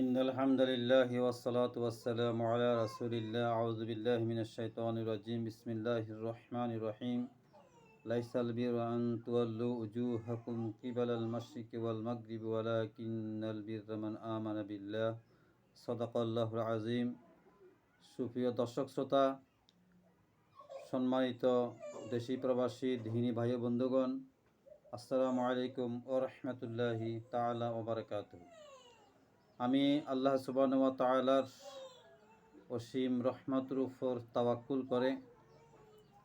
إن الحمد لله والصلاة والسلام على رسول الله أعوذ بالله من الشيطان الرجيم بسم الله الرحمن الرحيم ليس البر أن تولوا وجوهكم قبل المشرق والمغرب ولكن البر من آمن بالله صدق الله العظيم সুপ্রিয় দর্শক শ্রোতা সম্মানিত দেশি প্রবাসী দিনী ভাই বন্ধুগণ আসসালামু আলাইকুম ওয়া রাহমাতুল্লাহি তাআলা ওয়া বারাকাতুহু। আমি আল্লাহ সুবহানাহু ওয়া তাআলার অসীম রহমতের উপর তাওয়াক্কুল করে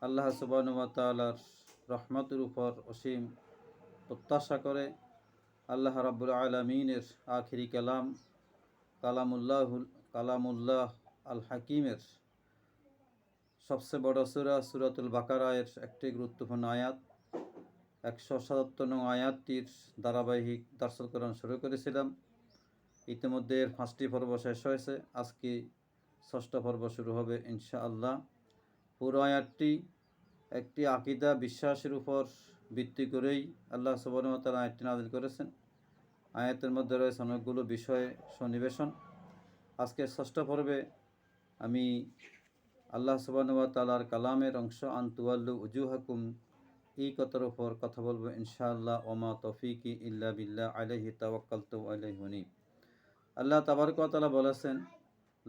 আল্লাহ সুবহানাহু ওয়া তাআলার রহমতের উপর অসীম প্রত্যাশা করে আল্লাহ রাব্বুল আলামিনের আখিরি কালামুল্লাহ আল হাকিমের সবচেয়ে বড় সূরাতুল বাকারার একটি গুরুত্বপূর্ণ আয়াত 177 নং আয়াতটির ধারাবাহিক দার্সুল কোরআন শুরু করেছিলাম। ইতিমধ্যে 5টি পর্ব শেষ হয়েছে, আজকে 6টা পর্ব শুরু হবে ইনশাআল্লাহ। পুরো আয়াতটি একটি আকীদা বিশ্বাসের উপর ভিত্তি করেই আল্লাহ সুবহানাহু ওয়া তাআলা আয়াতটি নাযিল করেছেন। আয়াতের মধ্যে রয়েছে অনেকগুলো বিষয় সন্নিবেশন। আজকের 6টা পর্বে আমি আল্লাহ সুবহানাহু ওয়া তাআলার কালামের অংশ আনতুয়াল্লু উজুহাকুম এই কথার উপর কথা বলবো ইনশাআল্লাহ। ওমা তৌফিকি ইল্লা বিল্লাহ আলাইহি তাওয়াক্কালতু ওয়া ইলাইহি উনীব। আল্লাহ তাবারক ওয়া তাআলা বলেছেন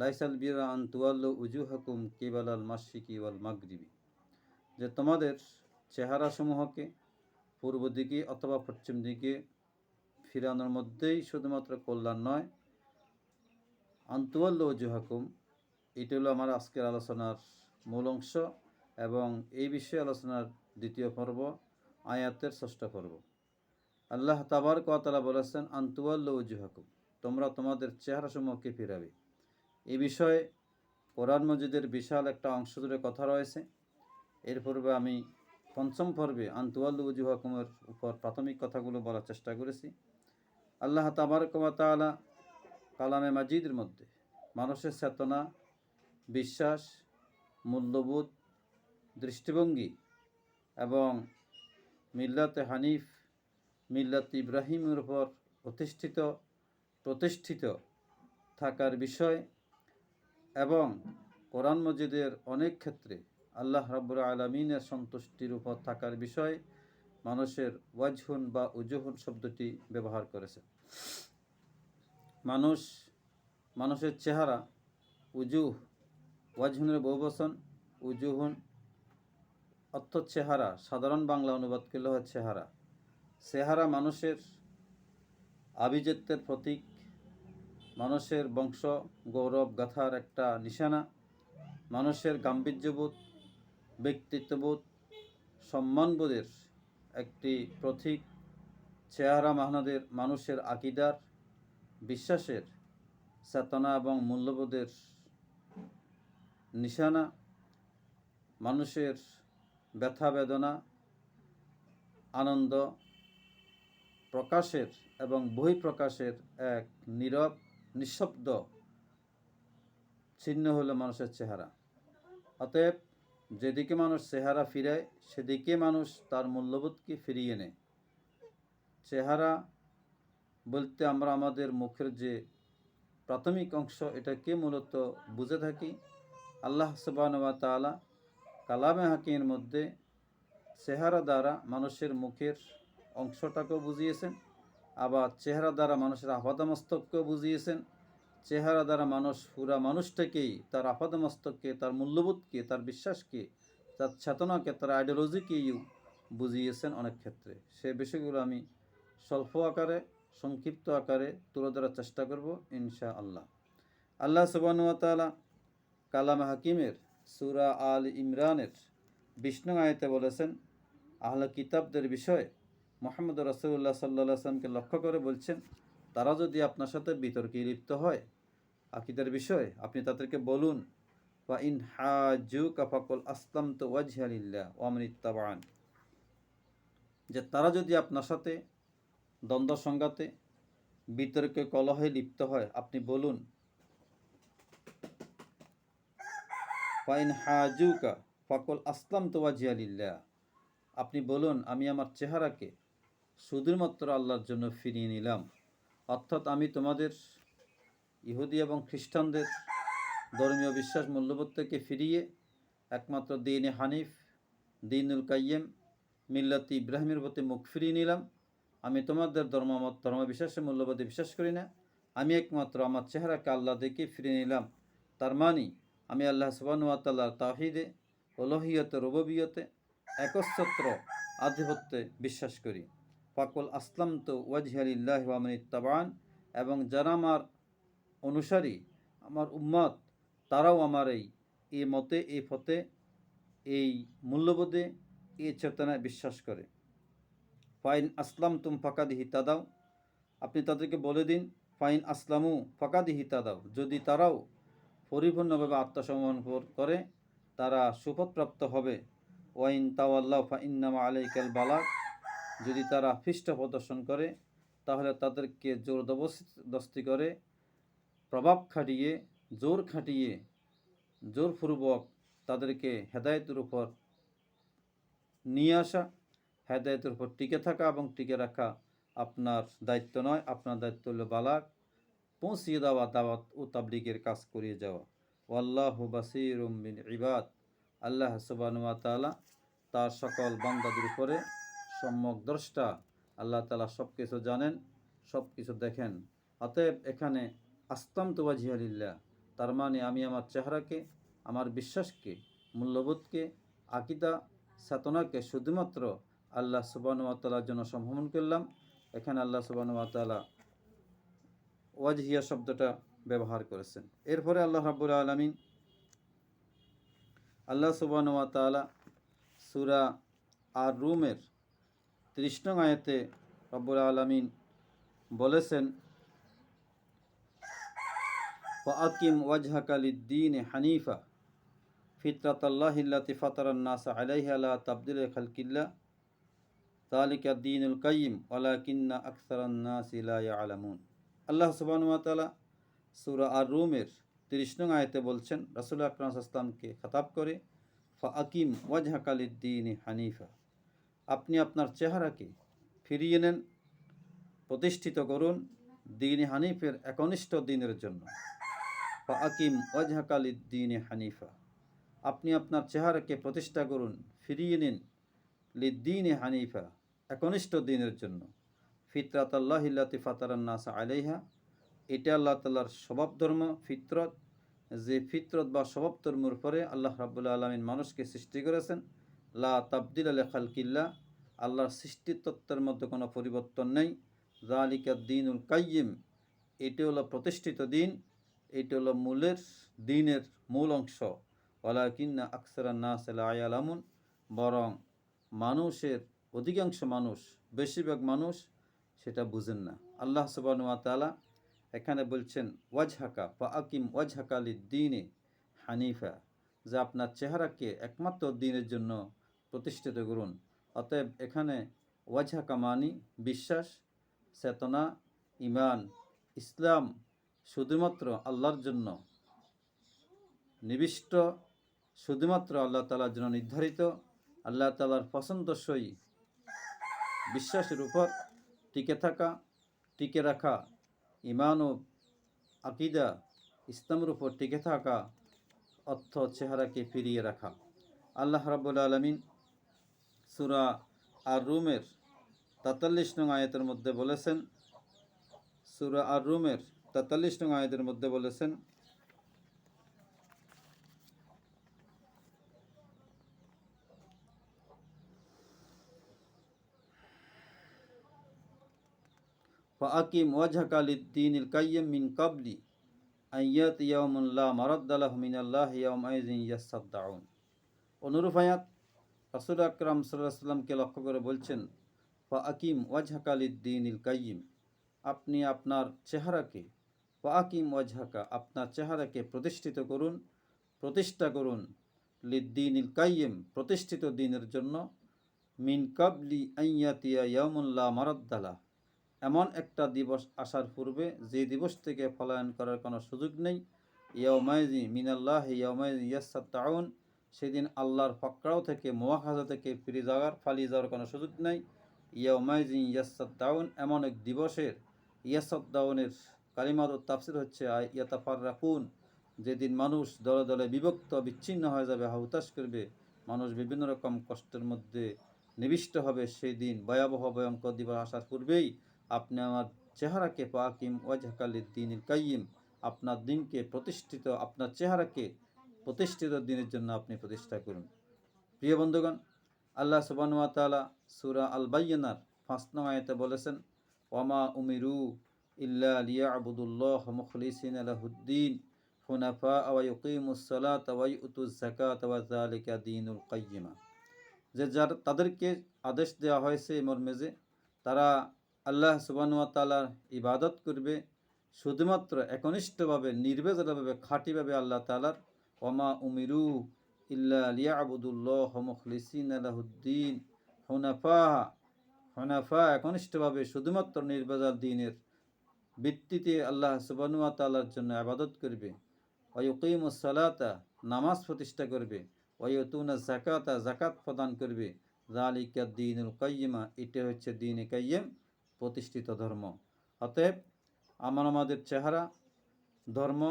লাইসাল বিররা আন তুওয়াল্লু উজুহাকুম কিবালাল মাশরিকি ওয়াল মাগরিবি, যে তোমাদের চেহারাসমূহকে পূর্ব দিকে অথবা পশ্চিম দিকে ফিরানোর মধ্যেই শুধুমাত্র কল্যাণ নয়। আন তুওয়াল্লু উজুহাকুম এটি হলো আমার আজকের আলোচনার মূল অংশ এবং এই বিষয়ে আলোচনার দ্বিতীয় পর্ব, আয়াতের 6টা পর্ব। আল্লাহ তাবারক ওয়া তাআলা বলেছেন আন তুওয়াল্লু উজুহাকুম, তোমরা তোমাদের চেহারাসমূহকে ফিরাবে। এই বিষয়ে কোরআন মজিদের বিশাল একটা অংশ জুড়ে কথা রয়েছে। এর পূর্বে আমি 5ম পর্বে আনতুয়াল্লু উজুহাকুমের উপর প্রাথমিক কথাগুলো বলার চেষ্টা করেছি। আল্লাহ তাবারক ওয়া তাআলা কালামে মাজিদের মধ্যে মানুষের চেতনা, বিশ্বাস, মূল্যবোধ, দৃষ্টিভঙ্গি এবং মিল্লাতে হানিফ, মিল্লাত ইব্রাহিমের উপর প্রতিষ্ঠিত থাকার বিষয় এবং কোরআন মজিদের অনেক ক্ষেত্রে আল্লাহ রাব্বুল আলামিনের সন্তুষ্টির উপর থাকার বিষয় মানুষের ওয়াজহুন বা উজুহুন শব্দটি ব্যবহার করেছে। মানুষের চেহারা, উজুহ, ওয়াজহুনের বহুবচন, উজুহুন অর্থ চেহারা, সাধারণ বাংলা অনুবাদ করলে হয় চেহারা। চেহারা মানুষের আভিজাত্যের প্রতীক, মানুষের বংশ গৌরব গাথার একটা নিশানা, মানুষের গাম্ভীর্যবোধ, ব্যক্তিত্ববোধ, সম্মানবোধের একটি প্রতীক। চেহারা মানুষের আকীদার, বিশ্বাসের, চেতনা এবং মূল্যবোধের নিশানা, মানুষের ব্যথা বেদনা, আনন্দ প্রকাশের এবং বহিঃপ্রকাশের এক নীরব নিঃশব্দ চিহ্ন হলো মানুষের চেহারা। অতএব যেদিকে মানুষ চেহারা ফিরায় সেদিকে মানুষ তার মূল্যবোধকে ফিরিয়ে নেয়। চেহারা বলতে আমরা আমাদের মুখের যে প্রাথমিক অংশ এটাকে মূলত বুঝে থাকি। আল্লাহ সুবহানাহু ওয়া তাআলা কালামে হাকিমের মধ্যে চেহারা দ্বারা মানুষের মুখের অংশটাকেও বুঝিয়েছেন, আবার চেহারা দ্বারা মানুষের আপাদমস্তককেও বুঝিয়েছেন। চেহারা দ্বারা মানুষ পুরা মানুষটাকেই, তার আপাদমস্তককে, তার মূল্যবোধকে, তার বিশ্বাসকে, তার চেতনাকে, তার আইডিওলজিকেই বুঝিয়েছেন অনেক ক্ষেত্রে। সে বিষয়গুলো আমি স্বল্প আকারে, সংক্ষিপ্ত আকারে তুলে ধরার চেষ্টা করব ইনশাআল্লাহ। আল্লাহ সুবহানাহু ওয়া তাআলা কালামে হাকিমের সূরা আল ইমরানের 20 নং আয়াতে বলেছেন আহলে কিতাবদের বিষয়ে মুহাম্মদ রাসূলুল্লাহ সাল্লাল্লাহু আলাইহি ওয়াসাল্লামকে লক্ষ্য করে বলছেন, তারা যদি আপনার সাথে বিতর্কে লিপ্ত হয় আকীদার বিষয়ে, আপনি তাদেরকে বলুন ওয়া ইন হাজুকা ফাকুল আসলামতু ওয়াজহিয়া লিল্লাহ ওয়া মান ইত্তাবা'আন, যে তারা যদি আপনার সাথে দ্বন্দ্ব সংঘাতে, বিতর্কে, কলহে লিপ্ত হয়, আপনি বলুন ওয়া ইন হাজুকা ফাকুল আসলামতু ওয়াজহিয়া লিল্লাহ, আপনি বলুন আমি আমার চেহারাকে শুধুমাত্র আল্লাহর জন্য ফিরিয়ে নিলাম। অর্থাৎ আমি তোমাদের ইহুদি এবং খ্রিস্টানদের ধর্মীয় বিশ্বাস মূল্যবোধ থেকে ফিরিয়ে একমাত্র দিন হানিফ, দিনুল কাইয়্যিম, মিল্লাতি ইব্রাহিমের প্রতি মুখ ফিরিয়ে নিলাম। আমি তোমাদের ধর্ম বিশ্বাসের মূল্যবোধে বিশ্বাস করি না, আমি একমাত্র আমার চেহারাকে আল্লাহ দেখে ফিরিয়ে নিলাম। তার মানে আমি আল্লাহ সুবহানাহু ওয়া তাআলার তাওহীদে, উলুহিয়তে, রুবুবিয়তে, একচ্ছত্র আধিপত্যে বিশ্বাস করি। ফাকুল আসলামতু ওয়াজহিয়া লিল্লাহি ওয়া মান ইত্তাবা'আন, এবং যারা আমার অনুসারী, আমার উম্মত, তারাও আমার এই মতে, এই পথে, এই মূল্যবোধে, এই চেতনায় বিশ্বাস করে। ফাইন আসলাম তুম ফাকাদ হিতাদাও, আপনি তাদেরকে বলে দিন, ফাইন আসলামু ফাকাদ হিতাদাও, যদি তারাও পরিপূর্ণভাবে আত্মসমর্পণ করে তারা সুপথপ্রাপ্ত হবে। ওয়াইন তাওয়াল্লাহ ফা ইন্নামা আলাইকাল বালাগ, যদি তারা পৃষ্ঠ প্রদর্শন করে তাহলে তাদেরকে জোরদস্তি করে, প্রভাব খাটিয়ে, জোর খাটিয়ে, জোরপূর্বক তাদেরকে হেদায়েতের উপর নিয়ে আসা, হেদায়েতের উপর টিকে থাকা এবং টিকে রাখা আপনার দায়িত্ব নয়। আপনার দায়িত্ব হলো বালাগ, পৌঁছিয়ে দেওয়া, দাওয়াত ও তাবলীগের কাজ করিয়ে যাওয়া। ওয়াল্লাহু বাসীরুম বিল ইবাদ, আল্লাহ সুবহানাহু ওয়া তাআলা তার সকল বান্দাদের উপরে সম্যক দ্রষ্টা। আল্লাহ তাআলা সব কিছু জানেন, সব কিছু দেখেন। অতএব এখানে আসলামতু ওয়াজহিয়া লিল্লাহ, তার মানে আমি আমার চেহারাকে, আমার বিশ্বাসকে, মূল্যবোধকে, আকীদা, চেতনাকে শুধুমাত্র আল্লাহ সুবহানাহু ওয়া তাআলার জন্য সমর্পণ করলাম। এখানে আল্লাহ সুবহানাহু ওয়া তাআলা ওয়াজহিয়া শব্দটা ব্যবহার করেছেন। এরপরে আল্লাহ রাব্বুল আলামিন, আল্লাহ সুবহানাহু ওয়া তাআলা সূরা আর রুমের 30 নং আয়াতে রব্বুল আলামিন বলেছেন, ফাআকিম ওয়াজহাকা লিদ-দীনি হানিফা ফিতরাতাল্লাহিল্লাতী ফাতারান নাসা আলাইহা লা তাবদীলা লিখালকিল্লাহ যালিকা দ্বীনুল কাইয়্যিম ওয়ালাকিন্না আকসারান নাসি লা ইয়ালামুন। আল্লাহ সুবহানাহু ওয়া তাআলা সূরা আর রুমের 30 নং আয়াতে বলছেন, রাসূল আকরাম সাল্লাল্লাহু আলাইহি ওয়াসাল্লামকে খেতাব করে, ফাআকিম ওয়াজহাকা লিদ-দীনি হানিফা, আপনি আপনার চেহারাকে ফিরিয়ে নেন, প্রতিষ্ঠিত করুন দ্বীনে হানিফের একনিষ্ঠ দ্বীনের জন্য। ফাআকিম ওয়াজহাকা লিদ-দীনি হানিফা, আপনি আপনার চেহারাকে প্রতিষ্ঠা করুন, ফিরিয়ে নিন লিদ-দীনি হানিফা, একনিষ্ঠ দ্বীনের জন্য। ফিতরাতাল্লাহিল্লাতী ফাতারান নাসা আলাইহা, এটা আল্লাহ তাআলার স্বভাব ধর্ম, ফিতরত, যে ফিতরত বা স্বভাব ধর্মের উপরে আল্লাহ রাব্বুল আলামিন মানুষকে সৃষ্টি করেছেন। লা তাবদীলা লিখালকিল্লাহ, আল্লাহর সৃষ্টির তত্ত্বের মধ্যে কোনো পরিবর্তন নেই। যালিকা দ্বীনুল কাইয়্যিম, এটি হলো প্রতিষ্ঠিত দিন, এটি হলো দিনের মূল অংশ। ওয়ালাকিন্না আকসারান নাস লা ইয়ালামুন, বরং মানুষের অধিকাংশ মানুষ, বেশিরভাগ মানুষ সেটা বুঝেন না। আল্লাহ সুবহানাহু ওয়া তাআলা এখানে বলছেন ওয়াজহাকা ফাআকিম ওয়াজহাকা লিদ-দীনি হানিফা, যে আপনার চেহারাকে একমাত্র দ্বীনের জন্য প্রতিষ্ঠিত করুন। অতএব এখানে ওয়াজহাকা মানি বিশ্বাস, চেতনা, ঈমান, ইসলাম শুধুমাত্র আল্লাহর জন্য নিবিষ্ট, শুধুমাত্র আল্লাহ তাআলার জন্য নির্ধারিত, আল্লাহ তাআলার পছন্দসই বিশ্বাসের উপর টিকে থাকা, টিকে রাখা, ঈমান ও আকীদা, ইসলামের উপর টিকে থাকা অর্থ চেহারাকে ফিরিয়ে রাখা। আল্লাহ রাব্বুল আলামিন সূরা আর রুমের 43 নং আয়াতের মধ্যে বলেছেন, সূরা আর রুমের 43 নং আয়াতের মধ্যে বলেছেন, ফাআকিম ওয়াজহাকা লিদ-দীনিল কাইয়্যিম মিন ক্বাবলি আন ইয়াতিয়া ইয়াউমুন লা মারাদ্দা লাহু মিনাল্লাহি ইয়াওমাইযিন ইয়াসসাদ্দাউন। অনুরূপ আয়াত রাসূল আকরাম সাল্লাল্লাহু আলাইহি ওয়াসাল্লামকে লক্ষ্য করে বলছেন, ফাআকিম ওয়াজহাকা লিদ-দীনিল কাইয়্যিম, আপনি আপনার চেহারাকে, ফাআকিম ওয়াজহাকা, আপনার চেহারাকে প্রতিষ্ঠিত করুন, প্রতিষ্ঠা করুন, লিদ-দীনিল কাইয়্যিম, প্রতিষ্ঠিত দ্বীনের জন্য, মিন ক্বাবলি আন ইয়াতিয়া ইয়াউমুন লা মারাদ্দা লাহু, এমন একটা দিবস আসার পূর্বে যে দিবস থেকে পলায়ন করার কোনো সুযোগ নেই। ইয়াউমাইযিন মিনাল্লাহি ইয়াউমাইযিন ইয়াসসাদ্দাউন, সেদিন আল্লাহর পাকড়াও থেকে, মুআখাযা থেকে পালিয়ে যাওয়ার কোনো সুযোগ নেই। ইয়াউমাইযিন ইয়াসসাদ্দাউন, এমন এক দিবসের, ইয়াসসাদ্দাউনের কালিমাত ও তাফসির হচ্ছে ইয়াতাফাররাকুন, যেদিন মানুষ দলে দলে বিভক্ত বিচ্ছিন্ন হয়ে যাবে, হাহুতাশ করবে, মানুষ বিভিন্ন রকম কষ্টের মধ্যে নিবিষ্ট হবে, সেই দিন ভয়াবহ ভয়ঙ্কর দিবস আসার পূর্বেই আপনি আমার চেহারাকে পাকিম ওয়াজহাকালিদ দিনিল কাইয়িম, আপনার দিনকে প্রতিষ্ঠিত, আপনার চেহারাকে প্রতিষ্ঠিত দিনের জন্য আপনি প্রতিষ্ঠা করুন। প্রিয় বন্ধুগণ, আল্লাহ সুবহানাহু ওয়া তাআলা সূরা আল বাইয়িনার ৫ নং আয়াতে বলেছেন, ওয়ামা উমিরু ইল্লা লিয়াবুদুল্লাহ মুখলিসিনা লাহুদ্দিন হুনাফা ওয়া ইউকিমুস সালাতা ওয়া ইউতুজ যাকাতা ওয়া যালিকা দীনুল কাইয়্যিমা। যে তাদেরকে আদেশ দেওয়া হয়েছে এই মর্মে যে তারা আল্লাহ সুবহানাহু ওয়া তাআলার ইবাদত করবে শুধুমাত্র একনিষ্ঠভাবে, নির্ভেজালভাবে, খাঁটিভাবে আল্লাহ তাআলার। ওয়ামা উমিরু ইল্লা লিয়াবুদুল্লাহ মুখলিসিনা লাহুদ্দিন হুনাফা একনিষ্ঠভাবে শুধুমাত্র নির্ভেজাল দ্বীনের ভিত্তিতে আল্লাহ সুবহানাহু ওয়া তাআলার জন্য ইবাদত করবে। ওয়া ইউকিমুস সালাতা, নামাজ প্রতিষ্ঠা করবে। ওয়া ইউতুনা যাকাতা, যাকাত প্রদান করবে। যালিকা দীনুল কাইয়্যিমা, এটা হচ্ছে দ্বীনে কাইয়্যিম, প্রতিষ্ঠিত ধর্ম। অতএব আমাদের চেহারা, ধর্ম,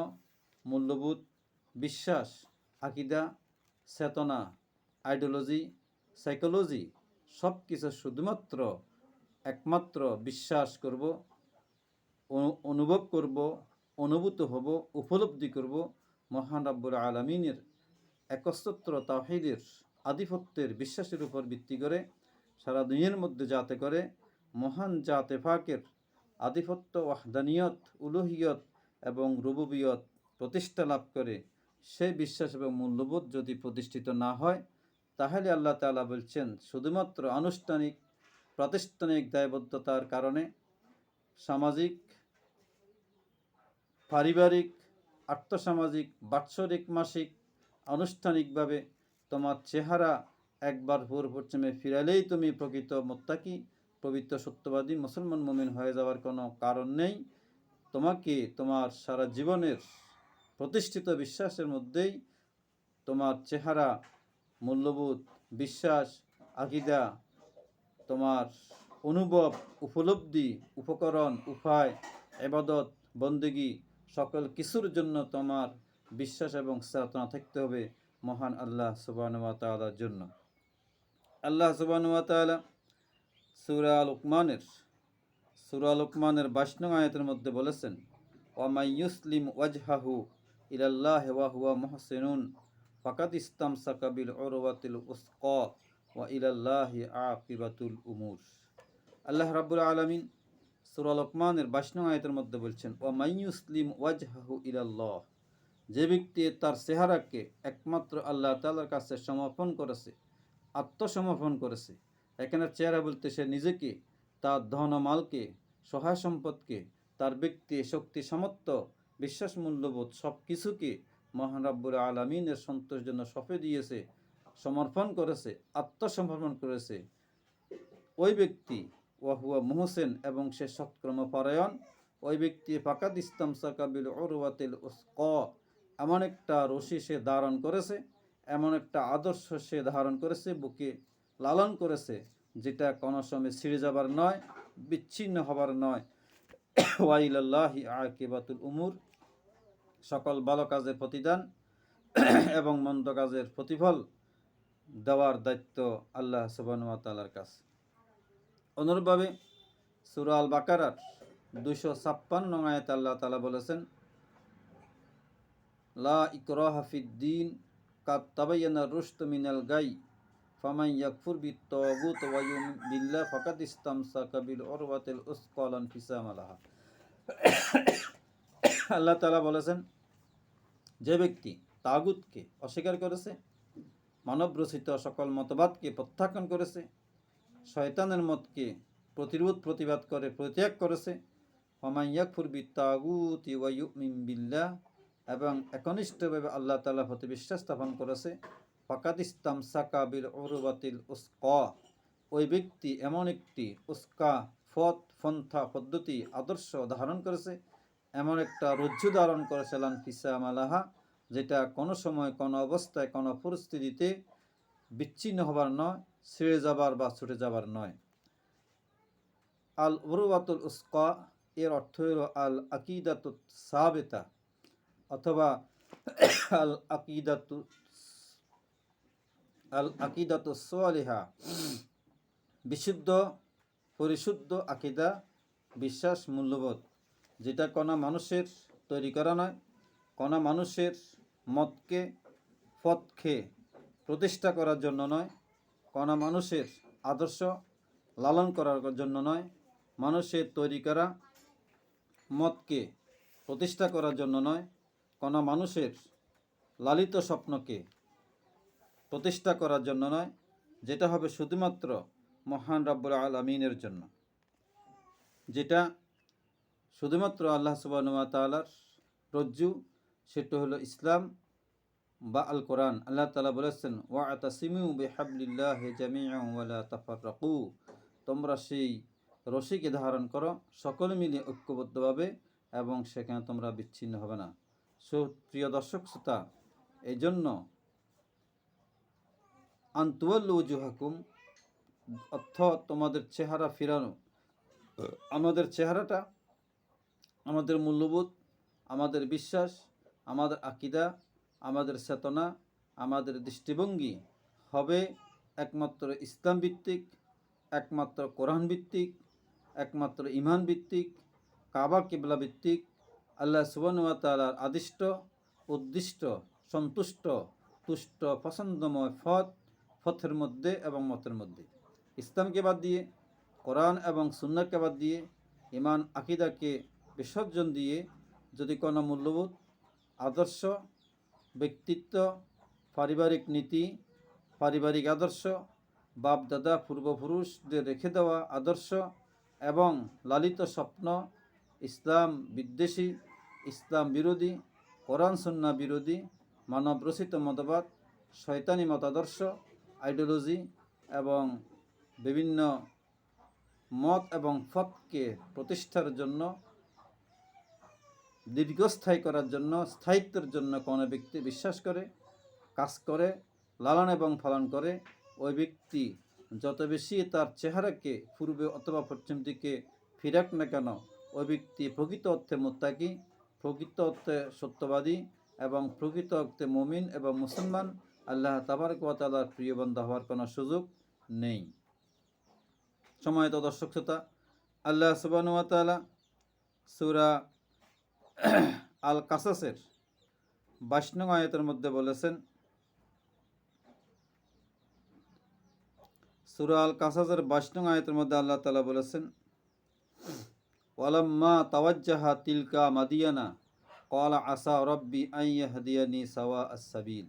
মূল্যবোধ, বিশ্বাস, আকীদা, চেতনা, আইডিওলজি, সাইকোলজি সব কিছু শুধুমাত্র একমাত্র বিশ্বাস করব, অনুভব করব, অনুভূত হব, উপলব্ধি করব মহান রাব্বুল আলামিনের একচ্ছত্র তাওহীদের আধিপত্যের বিশ্বাসের উপর ভিত্তি করে সারা দুনিয়ার মধ্যে, যাতে করে মহান জাতে পাকের আধিপত্য, ওয়াহদানিয়ত, উলুহিয়ত এবং রুবুবিয়ত প্রতিষ্ঠা লাভ করে। সেই বিশ্বাস এবং মূল্যবোধ যদি প্রতিষ্ঠিত না হয়, তাহলে আল্লাহ তাআলা বলছেন শুধুমাত্র আনুষ্ঠানিক প্রাতিষ্ঠানিক দায়বদ্ধতার কারণে সামাজিক, পারিবারিক, আর্থসামাজিক, বাৎসরিক, মাসিক আনুষ্ঠানিকভাবে তোমার চেহারা একবার ভোর পশ্চিমে ফিরালেই তুমি প্রকৃত মুত্তাকি, পবিত্র সত্যবাদী মুসলমান মুমিন হয়ে যাওয়ার কোনো কারণ নেই। তোমাকে তোমার সারা জীবনের প্রতিষ্ঠিত বিশ্বাসের মধ্যেই তোমার চেহারা, মূল্যবোধ, বিশ্বাস, আকীদা, তোমার অনুভব, উপলব্ধি, উপকরণ, উপায়, ইবাদত, বন্দেগী সকল কিছুর জন্য তোমার বিশ্বাস এবং চেতনা থাকতে হবে মহান আল্লাহ সুবহানাহু ওয়া তাআলার জন্য। আল্লাহ সুবহানাহু ওয়া তাআলা সূরা লুকমানের ২২ নং আয়াতের মধ্যে বলেছেন, ওয়া মান ইউসলিম ওয়াজহাহু ইলাল্লাহি ওয়া হুয়া মুহসিনুন ফাকাদ ইসতামসাকা বিল উরওয়াতিল উসকা ওয়া ইলাল্লাহি আকিবাতুল উমুর। আল্লাহ রাব্বুল আলামিন সূরা লুকমানের ২২ নং আয়াতের মধ্যে বলছেন, ওয়া মান ইউসলিম ওয়াজহাহু ইলাল্লাহ, যে ব্যক্তি তার চেহারাকে একমাত্র আল্লাহ তাআলার কাছে সমর্পণ করেছে, আত্মসমর্পণ করেছে। এখানে চেহারা বলতে সে নিজেকে, তার ধন মালকে, সহায় সম্পদকে, তার ব্যক্তি, শক্তি, সামর্থ্য, বিশ্বাস, মূল্যবোধ সব কিছুকে মহান রাব্বুল আলামিনের সন্তোষের জন্য সঁপে দিয়েছে, সমর্পণ করেছে, আত্মসমর্পণ করেছে। ওই ব্যক্তি ওয়াহুয়া মুহসিন, এবং সে সৎকর্মপরায়ণ, ওই ব্যক্তি ফাকাদ ইসতামসাকা বিল উরওয়াতিল উসকা, এমন একটা রশি সে ধারণ করেছে, এমন একটা আদর্শ সে ধারণ করেছে, বুকে লালন করেছে, যেটা কোনো সময় ছিঁড়ে যাবার নয়, বিচ্ছিন্ন হবার নয়। ওয়া ইলাল্লাহি আকিবাতুল উমুর, সকল ভালো কাজের প্রতিদান এবং মন্দ কাজের প্রতিফল দেওয়ার দায়িত্ব আল্লাহ সুবহানাহু ওয়া তাআলার কাছে। অনুরূপভাবে সূরা আল বাকারার ২৫৬ নং আয়াতে আল্লাহ তাআলা বলেছেন, লা ইকরাহা ফিদ্দীন কাদ তাবায়্যানা রুশদু মিনাল গাই ফামান ইয়াকফুর বিত-তাগুত ওয়া ইউমিন বিল্লাহি ফাকাদ ইসতামসাকা বিল উরওয়াতিল উসকা লা ইনফিসামা লাহা। আল্লাহ তাআলা বলেছেন, যে ব্যক্তি তাগুতকে অস্বীকার করেছে, মানব রচিত সকল মতবাদকে প্রত্যাখ্যান করেছে, শয়তানের মতকে প্রতিবাদ করে পরিত্যাগ করেছে, ফামান ইয়াকফুর বিত-তাগুতি ওয়া ইউমিন বিল্লাহ, এবং একনিষ্ঠভাবে আল্লাহ তাআলার প্রতি বিশ্বাস স্থাপন করেছে, ফাকাদ ইসতামসাকা বিল উরওয়াতিল উসকা, ওই ব্যক্তি এমন একটি উসকা, পন্থা, পদ্ধতি, আদর্শ ধারণ করেছে, এমন একটা রজ্জু ধারণ করেছে, লা ইনফিসামা লাহা, যেটা কোনো সময়, কোনো অবস্থায়, কোনো পরিস্থিতিতে বিচ্ছিন্ন হবার নয়, ছিঁড়ে যাবার বা ছুটে যাবার নয়। আল উরওয়াতুল উসকা এর অর্থ হলো আল আকিদাতু সাবেতা অথবা আল আকিদাতু সালিহা, বিশুদ্ধ পরিশুদ্ধ আকিদা, বিশ্বাস, মূল্যবোধ, যেটা কোনো মানুষের তৈরি করা নয়, কোনো মানুষের মতকে পথকে প্রতিষ্ঠা করার জন্য নয়, কোনো মানুষের আদর্শ লালন করার জন্য নয়, মানুষের তৈরি করা মতকে প্রতিষ্ঠা করার জন্য নয়, কোনো মানুষের লালিত স্বপ্নকে প্রতিষ্ঠা করার জন্য নয়, যেটা হবে শুধুমাত্র মহান রব্বুল আলামিনের জন্য, যেটা শুধুমাত্র আল্লাহ সুবহানাহু ওয়া তাআলার রজ্জু, সেটা হলো ইসলাম বা আল কোরআন। আল্লাহ তাআলা বলেছেন ওয়াতাসিমু বিহাবলিল্লাহি জামিআন ওয়া লা তাফাররাকু, তোমরা সেই রশিকে ধারণ করো সকলে মিলে ঐক্যবদ্ধভাবে এবং সেখানে তোমরা বিচ্ছিন্ন হবে না। প্রিয় দর্শক শ্রোতা, এই জন্য আনতুয়াল্লু উজুহাকুম অর্থ তোমাদের চেহারা ফিরানো, আমাদের চেহারাটা, আমাদের মূল্যবোধ, আমাদের বিশ্বাস, আমাদের আকিদা, আমাদের চেতনা, আমাদের দৃষ্টিভঙ্গি হবে একমাত্র ইসলাম ভিত্তিক, একমাত্র কোরআন ভিত্তিক, একমাত্র ইমান ভিত্তিক, কাবা কিবলা ভিত্তিক, আল্লাহ সুবহানাহু ওয়া তাআলার আদিষ্ট, উদ্দিষ্ট, সন্তুষ্ট, তুষ্ট, পছন্দময় পথের মধ্যে এবং মতের মধ্যে। ইসলামকে বাদ দিয়ে, কোরআন এবং সুন্নাহকে বাদ দিয়ে, ইমান আকিদাকে বিসর্জন দিয়ে যদি কোনো মূল্যবোধ, আদর্শ, ব্যক্তিত্ব, পারিবারিক নীতি, পারিবারিক আদর্শ, বাপ দাদা পূর্বপুরুষদের রেখে দেওয়া আদর্শ এবং লালিত স্বপ্ন, ইসলাম বিদ্বেষী, ইসলাম বিরোধী, কোরআন সুন্নাহ বিরোধী, মানব রচিত মতবাদ, শয়তানি মতাদর্শ, আইডিওলজি এবং বিভিন্ন মত এবং পথকে প্রতিষ্ঠার জন্য, দীর্ঘস্থায়ী করার জন্য, স্থায়িত্বের জন্য কোনো ব্যক্তি বিশ্বাস করে, কাজ করে, লালন এবং পালন করে, ওই ব্যক্তি যত বেশি তার চেহারাকে পূর্বে অথবা পশ্চিম দিকে ফিরাক না কেন, ওই ব্যক্তি প্রকৃত অর্থে মুত্তাকি, প্রকৃত অর্থে সত্যবাদী এবং প্রকৃত অর্থে মুমিন এবং মুসলমান, আল্লাহ তাবারক ওয়া তাআলার প্রিয় বান্দা হওয়ার কোনো সুযোগ নেই। সম্মানিত দর্শক শ্রোতা, আল্লাহ সুবহানাহু ওয়া তাআলা সূরা আল কাসাসের 22 নং আয়াতের মধ্যে বলেছেন, সূরা আল কাসাসের 22 নং আয়াতের মধ্যে আল্লাহ তাআলা বলেছেন ওয়ালাম্মা তাওয়াজ্জাহা তিলকা মাদিয়ানা ক্বালা আসা রাব্বি আন ইয়াহদিয়ানি সাওয়া আস-সাবিল।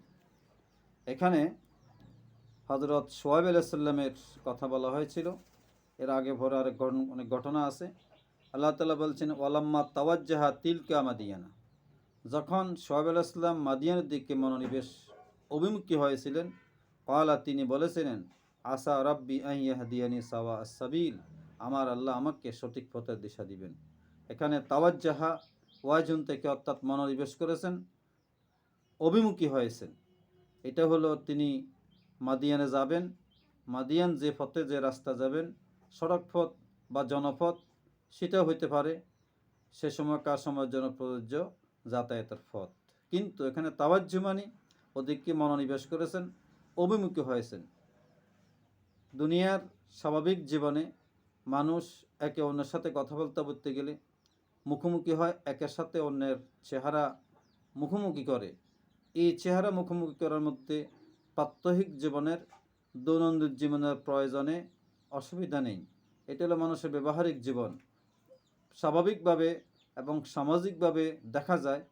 এখানে হযরত শুআয়ব আলাইহিস সালামের কথা বলা হয়েছিল, এর আগে ভরে আরেক অনেক ঘটনা আছে। আল্লাহ তাআলা বলছেন ওয়ালাম্মা তাওয়াজ্জাহা তিলকা মাদিয়ানা, যখন শুআয়ব আলাইহিস সালাম মাদিয়ানের দিকে মনোনিবেশ অভিমুখী হয়েছিলেন, ক্বালা তিনি বলেছিলেন আসা রাব্বি আন ইয়াহদিয়ানি সাওয়া আস-সাবিল, আমার আল্লাহ আমাকে সঠিক পথের দিশা দিবেন। এখানে তাওয়াজ্জাহা ওয়াজুন থেকে অর্থাৎ মনোনিবেশ করেছেন, অভিমুখী হয়েছেন। এটা হলো তিনি মাদিয়ানে যাবেন, মাদিয়ান যে পথে যে রাস্তা যাবেন, সড়ক পথ বা জনপথ সেটাও হইতে পারে, সে সময়কার সময়ের জন্য প্রযোজ্য যাতায়াতের পথ। কিন্তু এখানে তাওয়াজ্জু মানে ওদিকে মনোনিবেশ করেছেন, অভিমুখী হয়েছেন। দুনিয়ার স্বাভাবিক জীবনে মানুষ একে অন্যের সাথে কথা বলতে গেলে মুখোমুখি হয়, একের সাথে অন্যের চেহারা মুখোমুখি করে। এই চেহারা মুখোমুখি করার মধ্যে প্রাত্যহিক জীবনের, দৈনন্দিন জীবনের প্রয়োজনে অসুবিধা নেই। এটা হলো মানুষের ব্যবহারিক জীবন। স্বাভাবিকভাবে এবং সামাজিকভাবে দেখা যায়,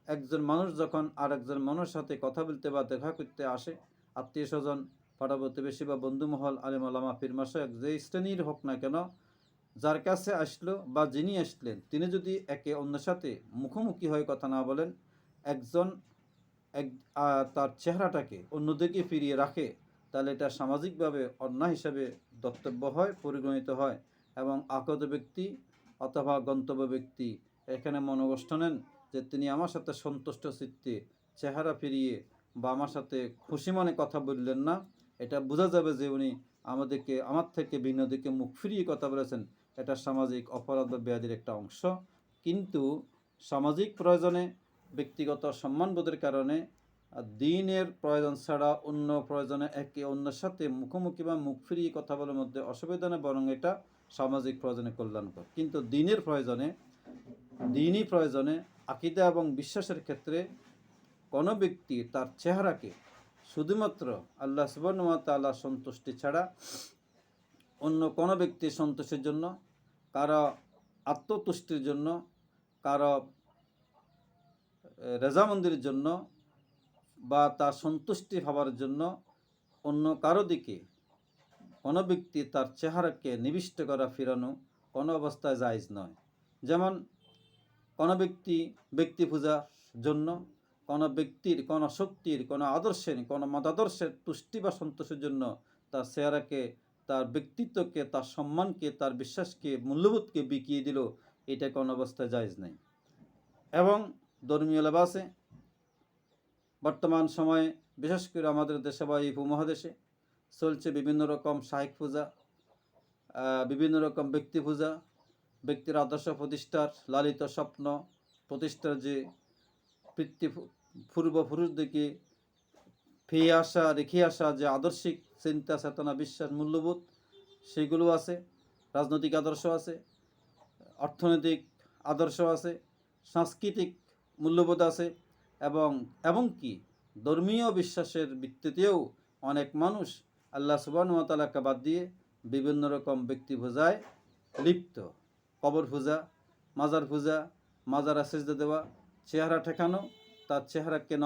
একজন মানুষ যখন আরেকজন মানুষের সাথে কথা বলতে বা দেখা করতে আসে, আত্মীয় স্বজন, পাড়া প্রতিবেশী বা বন্ধুমহল, আলেম ওলামা, পীর মাশায়েখ যে শ্রেণীর হোক না কেন, যার কাছে আসলো বা যিনি আসলেন, তিনি যদি একে অন্যের সাথে মুখোমুখি হয়ে কথা না বলেন, একজন তার চেহারাটাকে অন্যদিকে ফিরিয়ে রাখে, তাহলে এটা সামাজিকভাবে অন্যায় হিসাবে দর্তব্য হয়, পরিগণিত হয় এবং আকত ব্যক্তি অথবা গন্তব্য ব্যক্তি এখানে মনোকষ্ট নেন যে তিনি আমার সাথে সন্তুষ্ট চিত্তে চেহারা ফিরিয়ে বা আমার সাথে খুশি মনে কথা বললেন না। এটা বোঝা যাবে যে উনি আমার থেকে ভিন্ন দিকে মুখ ফিরিয়ে কথা বলেছেন এটা সামাজিক অপরাধ বা ব্যাধির একটা অংশ। কিন্তু সামাজিক প্রয়োজনে, ব্যক্তিগত সম্মানবোধের কারণে, দিনের প্রয়োজন ছাড়া অন্য প্রয়োজনে একে অন্যের সাথে মুখোমুখি বা মুখ ফিরিয়ে কথা বলার মধ্যে অসুবিধা নেই, বরং এটা সামাজিক প্রয়োজনে কল্যাণকর। কিন্তু দিনই প্রয়োজনে আকীদা এবং বিশ্বাসের ক্ষেত্রে কোনো ব্যক্তি তার চেহারাকে শুধুমাত্র আল্লাহ সুবহানাহু ওয়া তাআলার সন্তুষ্টি ছাড়া অন্য কোনো ব্যক্তির সন্তুষ্টির জন্য, কারো আত্মতুষ্টির জন্য, কারো রেজামন্দির জন্য বা তার সন্তুষ্টি হওয়ার জন্য অন্য কারো দিকে কোনো ব্যক্তি তার চেহারাকে নিবিষ্ট করা, ফিরানো কোনো অবস্থায় জায়েজ নয়। যেমন কোনো ব্যক্তি পূজার জন্য, কোনো ব্যক্তির, কোনো শক্তির, কোনো আদর্শের, কোনো মতাদর্শের তুষ্টি বা সন্তোষের জন্য তার চেহারাকে, তার ব্যক্তিত্বকে, তার সম্মানকে, তার বিশ্বাসকে, মূল্যবোধকে বিকিয়ে দিল, এটা কোনো অবস্থায় জায়েজ নেই। এবং ধর্মীয় লেবাসে বর্তমান সময়ে, বিশেষ করে আমাদের দেশে বা এই উপমহাদেশে চলছে বিভিন্ন রকম শাইখ পূজা, বিভিন্ন রকম ব্যক্তি পূজা, ব্যক্তির আদর্শ প্রতিষ্ঠার, লালিত স্বপ্ন প্রতিষ্ঠার যে পূর্বপুরুষদেরকে রেখে আসা যে আদর্শিক চিন্তা, চেতনা, বিশ্বাস, মূল্যবোধ, সেগুলো আছে। রাজনৈতিক আদর্শ আছে, অর্থনৈতিক আদর্শ আছে, সাংস্কৃতিক মূল্যবোধ আছে, এমনকি ধর্মীয় বিশ্বাসের ভিত্তিতেও অনেক মানুষ আল্লাহ সুবহানাহু ওয়া তাআলাকে বাদ দিয়ে বিভিন্ন রকম ব্যক্তি পূজায় লিপ্ত। কবর পূজা, মাজার পূজা, মাজারে সিজদা দেওয়া, চেহারা ঠেকানো, তার চেহারাকে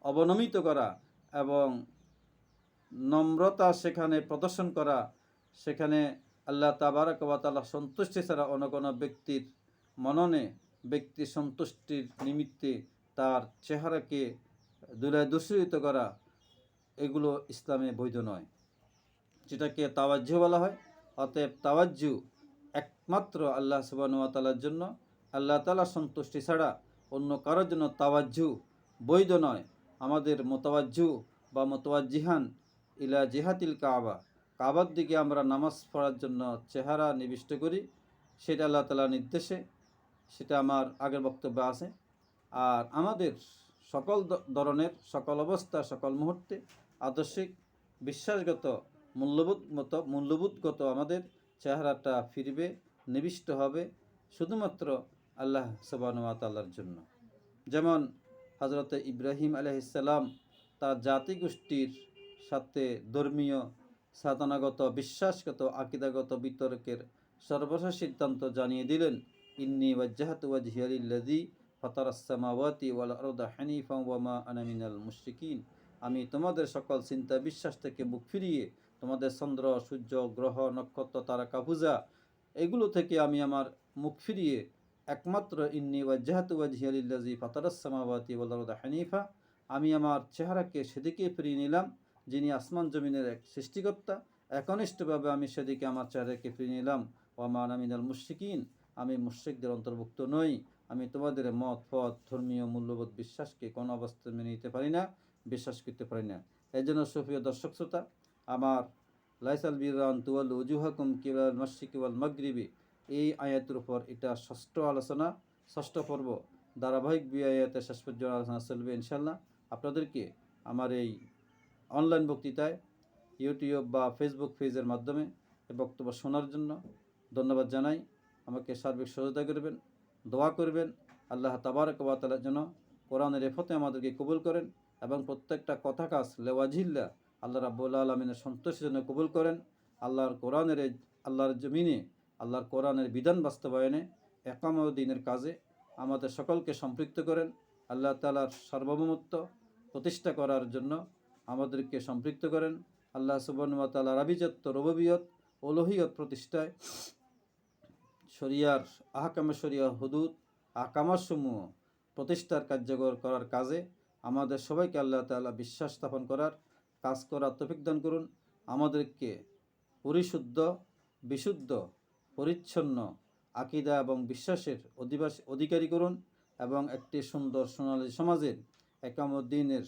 অবনমিত করা এবং নম্রতা সেখানে প্রদর্শন করা, সেখানে আল্লাহ তাবারাক ওয়া তাআলা সন্তুষ্টি ছাড়া অন্য কোনো ব্যক্তির মননে, ব্যক্তির সন্তুষ্টির নিমিত্তে তার চেহারাকে দূষিত করা, এগুলো ইসলামে বৈধ নয়, যেটাকে তাওয়াজ্জু বলা হয়। অতএব তাওয়াজ্জু একমাত্র আল্লাহ সুবহানাহু ওয়া তাআলার জন্য, আল্লাহ তাআলার সন্তুষ্টি ছাড়া অন্য কারোর জন্য তাওয়াজ্জু বৈধ নয়। আমাদের মুতাওয়াজ্জু বা মুতাওয়াজ্জিহান ইলা জিহাতিল কাবার দিকে আমরা নামাজ পড়ার জন্য চেহারা নিবিষ্ট করি, সেটা আল্লাহ তাআলার নির্দেশে, সেটা আমার আগের বক্তব্যে আছে। আর আমাদের সকল ধরনের, সকল অবস্থা, সকল মুহূর্তে আদর্শিক, বিশ্বাসগত, মূল্যবোধগত আমাদের চেহারাটা ফিরবে, নিবিষ্ট হবে শুধুমাত্র আল্লাহ সুবহানাহু ওয়া তাআলার জন্য। যেমন হযরত ইব্রাহিম আলাইহিস সালাম তার জাতিগোষ্ঠীর সাথে ধর্মীয়, সাধনাগত, বিশ্বাসগত, আকীদাগত বিতর্কের সর্বশেষ সিদ্ধান্ত জানিয়ে দিলেন, ইন্নী ওয়াজ্জাহতু ওয়াজহিয়া লিল্লাযী ফাতারাস সামাওয়াতি ওয়াল আরদা হানিফান ওয়া মা আনা মিনাল মুশরিকিন। আমি তোমাদের সকল চিন্তা বিশ্বাস থেকে মুখ ফিরিয়ে তোমাদের চন্দ্র, সূর্য, গ্রহ, নক্ষত্র, তারকা পূজা, এগুলো থেকে আমি আমার মুখ ফিরিয়ে একমাত্র ইন্নী ওয়াজ্জাহতু ওয়াজহিয়া লিল্লাযী ফাতারাস সামাওয়াতি ওয়াল আরদা হানিফা, আমি আমার চেহারাকে সেদিকে ফিরিয়ে নিলাম যিনি আসমান জমিনের এক সৃষ্টিকর্তা, একনিষ্ঠভাবে আমি সেদিকে আমার চেহারাকে ফিরিয়ে নিলাম। ওয়া মা আনা মিনাল মুশরিকিন, আমি মুশরিকদের অন্তর্ভুক্ত নই। আমি তোমাদের মত, পথ, ধর্মীয় মূল্যবোধ, বিশ্বাসকে কোনো অবস্থায় মেনে নিতে পারি না, বিশ্বাস করতে পারি না। এই জন্য সুপ্রিয় দর্শক শ্রোতা, আমার লাইসাল বিরান তুওয়াল্লু উজুহাকুম কিবাল মাশরিকি ওয়াল মাগরিবি, এই আয়াতের উপর এটা ষষ্ঠ পর্ব, ধারাবাহিক আয়াতে শেষ পর্যন্ত আলোচনা চলবে ইনশাল্লাহ। আপনাদেরকে আমার এই অনলাইন বক্তৃতায় ইউটিউব বা ফেসবুক পেজের মাধ্যমে এই বক্তব্য শোনার জন্য ধন্যবাদ জানাই। আমাকে সার্বিক সহযোগিতা করবেন, দোয়া করবেন। আল্লাহ তাবারক ওয়া তাআলা যেন কোরআনের এফতে আমাদেরকে কবুল করেন এবং প্রত্যেকটা কথা কাজ লেওয়াজিল্লা আল্লাহ রাব্বুল আলামিনের সন্তুষ্টির জন্য কবুল করেন। আল্লাহর জমিনে আল্লাহর কোরআনের বিধান বাস্তবায়নে, একামুদ্দিনের কাজে আমাদের সকলকে সম্পৃক্ত করেন। আল্লাহ তাআলার সার্বভৌমত্ব প্রতিষ্ঠা করার জন্য আমাদেরকে সম্পৃক্ত করেন। আল্লাহ সুবহানাহু ওয়া তাআলার আবিজাত্য, রুবুবিয়ত, উলুহিয়ত প্রতিষ্ঠায়, শরিয়ার আহকামে শরিয়া, হুদুদ, আহকামসমূহ প্রতিষ্ঠার কার্যকর করার কাজে আমাদের সবাইকে আল্লাহ তাআলা বিশ্বাস স্থাপন করার কাজ করার তৌফিক দান করুন। আমাদেরকে পরিশুদ্ধ, বিশুদ্ধ, পরিচ্ছন্ন আকীদা এবং বিশ্বাসের অধিকারী করুন এবং একটি সুন্দর সোনালী সমাজের, একামুদ্দিনের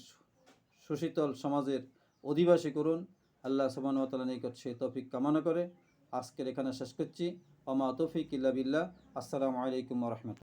সুশীতল সমাজের অধিবাসী করুন। আল্লাহ সুবহানাহু ওয়া তাআলা নিকট সে তৌফিক কামনা করে আজকের এখানে শেষ করছি। ওমা তৌফিক ইল্লা বিল্লাহ। আসসালামু আলাইকুম ওয়া রাহমাতুল্লাহ।